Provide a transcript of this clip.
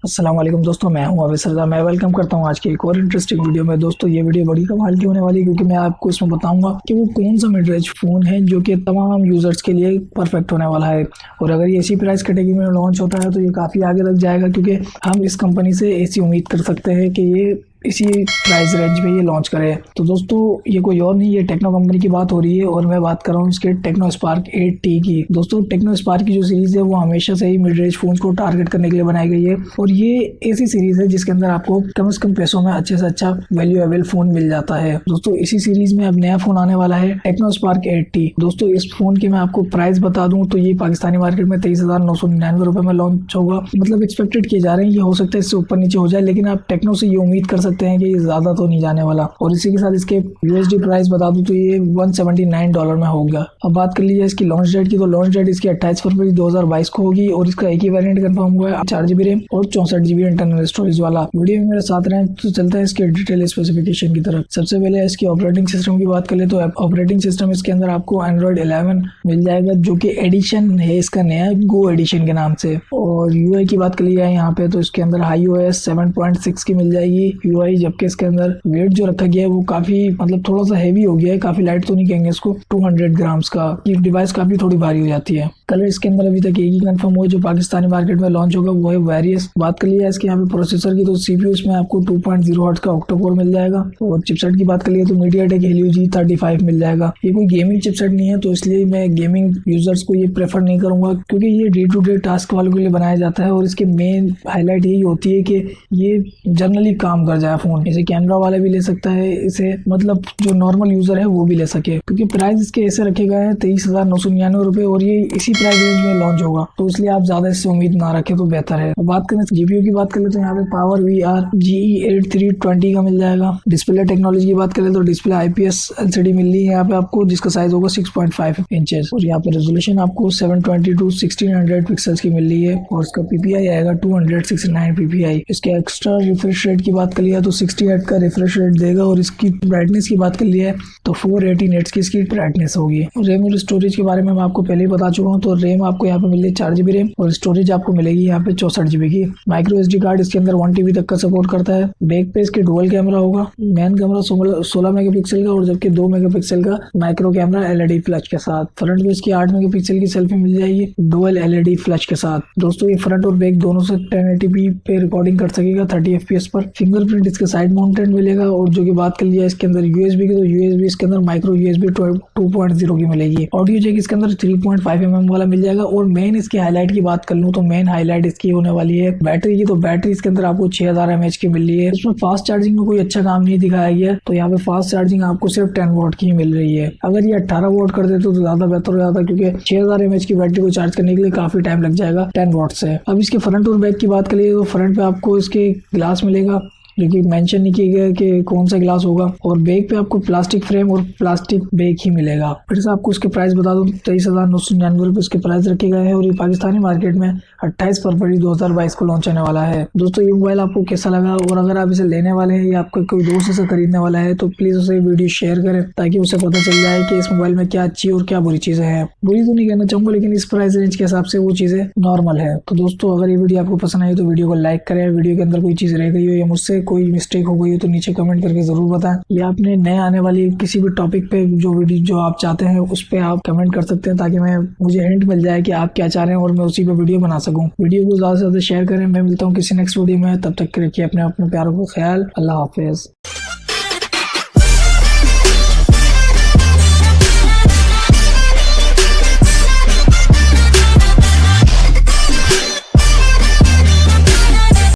अस्सलाम वालेकुम दोस्तों, मैं हूं अभी सरदा। मैं वेलकम करता हूं आज की एक और इंटरेस्टिंग वीडियो में। दोस्तों ये वीडियो बड़ी कमाल की होने वाली है क्योंकि मैं आपको इसमें बताऊंगा कि वो कौन सा मिड रेंज फ़ोन है जो कि तमाम यूज़र्स के लिए परफेक्ट होने वाला है। और अगर ये इसी प्राइस कैटेगरी में लॉन्च होता है तो ये काफ़ी आगे तक जाएगा, क्योंकि हम इस कंपनी से ऐसी उम्मीद कर सकते हैं कि ये इसी प्राइस रेंज में ये लॉन्च करे। तो दोस्तों ये कोई और नहीं, ये टेक्नो कंपनी की बात हो रही है और मैं बात कर रहा हूँ इसके टेक्नो स्पार्क 8T की। दोस्तों टेक्नो स्पार्क की जो सीरीज़ है वो हमेशा से ही मिड रेंज फोन को टारगेट करने के लिए बनाई गई है और ये ऐसी सीरीज़ है जिसके अंदर आपको कम से कम पैसों में अच्छे से अच्छा वैल्यूएबल फ़ोन मिल जाता है। दोस्तों इसी सीरीज़ में अब नया फ़ोन आने वाला है टेक्नो स्पार्क 8T। दोस्तों इस फ़ोन की मैं आपको प्राइस बता दूँ तो ये पाकिस्तानी मार्केट में 23,999 रुपये में लॉन्च होगा। मतलब एक्सपेक्टेड किए जा रहे हैं, ये हो सकता है इससे ऊपर नीचे हो जाए, लेकिन आप टेक्नो से ये उम्मीद कर सकते हैं कि ये ज़्यादा तो नहीं जाने वाला। और इसी के साथ इसके यूएसडी प्राइस बता दूं तो ये $179 में होगा। अब बात कर लीजिए इसकी लॉन्च डेट की, तो लॉन्च डेट इसकी 28 फरवरी 2022 को होगी और इसका एक ही वेरिएंट कंफर्म हुआ है 4GB रैम और 64GB इंटरनल स्टोरेज वाला। वीडियो में मेरे साथ रहें तो चलते हैं इसके डिटेल स्पेसिफिकेशन की तरफ। सबसे पहले इसकी ऑपरेटिंग सिस्टम की बात करें तो ऑपरेटिंग सिस्टम इसके अंदर आपको एंड्रॉइड 11 मिल जाएगा, जो कि एडिशन है इसका नया गो एडिशन के नाम से। और यूआई की बात कर लिया है यहाँ पे तो इसके अंदर iOS 7.6 की मिल जाएगी यूआई, जबकि इसके अंदर वेट जो रखा गया है वो काफी मतलब थोड़ा सा हैवी हो गया है, काफी लाइट तो नहीं कहेंगे इसको, 200 ग्राम्स का। ये डिवाइस काफी थोड़ी भारी हो जाती है। कलर इसके अंदर अभी तक एक ही कंफर्म हुआ जो पाकिस्तानी मार्केट में लॉन्च होगा वो है वेरियस। बात कर लिया इसके यहाँ पे प्रोसेसर की तो सीपीयू इसमें आपको 2.0 हर्ट्ज का ऑक्टा-कोर मिल जाएगा। और चिपसेट की बात कर लिया तो मीडियाटेक हेलियो G35 मिल जाएगा। ये कोई गेमिंग चिपसेट नहीं है तो इसलिए मैं गेमिंग यूजर्स को ये प्रेफर नहीं करूंगा, क्योंकि ये डे टू डे टास्क वालों के लिए बनाया जाता है और इसके मेन हाईलाइट यही होती है कि ये जनरली काम कर जाए फोन। इसे कैमरा वाला भी ले सकता है, इसे मतलब जो नॉर्मल यूजर है वो भी ले सके, क्योंकि प्राइस इसके ऐसे रखे गए हैं 23,999 रुपये और ये इसी प्राइस रेंज में लॉन्च होगा, तो इसलिए आप ज्यादा इससे उम्मीद ना रखें तो बेहतर है। अब बात करें जीपीयू की बात करें तो यहाँ पे पावर VR GE8320 का मिल जाएगा। डिस्प्ले टेक्नोलॉजी की बात करें तो डिस्प्ले IPS LCD मिल रही है यहाँ पे आपको, जिसका साइज होगा 6.5 इंचेस और यहाँ पे रेजोल्यूशन आपको 720x1600 पिक्सल्स की मिल रही है और इसका PPI आएगा 269 PPI। इसके एक्स्ट्रा रिफ्रेश रेट की बात कर लिया तो 60 हर्ट्ज का रिफ्रेश रेट देगा और इसकी ब्राइटनेस की बात कर लिया है तो 480 निट्स की इसकी ब्राइटनेस होगी। रैम और स्टोरेज के बारे में मैं आपको पहले ही बता चुका हूँ, तो रैम आपको यहाँ पे मिल रही है 4GB रैम और स्टोरेज आपको मिलेगी यहाँ पे 64GB की। माइक्रो SD कार्ड इसके अंदर 1TB तक का सपोर्ट करता है। बैक पे इसके डुअल कैमरा होगा, मेन कैमरा 16 मेगापिक्सल का और जबकि 2 मेगापिक्सल का माइक्रो कैमरा LED फ्लैश के साथ। फ्रंट पे इसकी 8 मेगापिक्सल की सेल्फी मिल जाएगी डुअल LED फ्लैश के साथ। दोस्तों ये फ्रंट और बैक दोनों से 1080p पे रिकॉर्डिंग कर सकेगा 30 FPS पर। फिंगरप्रिंट इसके साइड माउंटेड मिलेगा और जो की बात कर लिया इसके अंदर USB की तो USB इसके अंदर माइक्रो USB 2.0 की मिलेगी। ऑडियो जैक इसके अंदर 3.5mm वाला मिल जाएगा। और मेन इसकी हाईलाइट की बात कर लूँ तो मेन हाईलाइट इसकी होने वाली है बैटरी की, तो बैटरी इसके अंदर आपको 6000 mAh की मिल रही है। इसमें फास्ट चार्जिंग में कोई अच्छा काम नहीं दिखाया गया, तो यहाँ पे फास्ट चार्जिंग आपको सिर्फ 10 वॉट की ही मिल रही है। अगर ये 18 वॉट कर देते तो ज्यादा बेहतर हो जाता, क्योंकि 6000 mAh की बैटरी को चार्ज करने के लिए काफी टाइम लग जाएगा 10 वॉट से। अब इसके फ्रंट और बैक की बात करिए तो फ्रंट पे आपको इसके ग्लास मिलेगा, जो कि मेंशन नहीं किया गया कि कौन सा ग्लास होगा, और बैक पे आपको प्लास्टिक फ्रेम और प्लास्टिक बैक ही मिलेगा। फिर से आपको इसके प्राइस बता दूं 23,999 रुपये इसके प्राइस रखे गए हैं और ये पाकिस्तानी मार्केट में 28 फरवरी 2022 को लॉन्च होने वाला है। दोस्तों ये मोबाइल आपको कैसा लगा, और अगर आप इसे लेने वाले हैं या आपका कोई दोस्त इसे खरीदने वाला है तो प्लीज उसे वीडियो शेयर करें ताकि उसे पता चल जाए कि इस मोबाइल में क्या अच्छी और क्या बुरी चीजें हैं। बुरी तो नहीं कहना चाहूंगा, लेकिन इस प्राइस रेंज के हिसाब से वो चीजें नॉर्मल है। तो दोस्तों अगर ये वीडियो आपको पसंद आई तो वीडियो को लाइक करें। वीडियो के अंदर कोई चीज रह गई हो या मुझसे कोई मिस्टेक हो गई हो तो नीचे कमेंट करके जरूर बताएं, या आपने नए आने वाली किसी भी टॉपिक पे जो वीडियो जो आप चाहते हैं उस पे आप कमेंट कर सकते हैं, ताकि मुझे हिंट मिल जाए कि आप क्या चाह रहे हैं और मैं उसी पे वीडियो बना सकूं। वीडियो को ज्यादा से ज्यादा शेयर करें। मैं मिलता हूं किसी नेक्स्ट वीडियो में, तब तक के रखिए अपने प्यारों को ख्याल। अल्लाह हाफिज।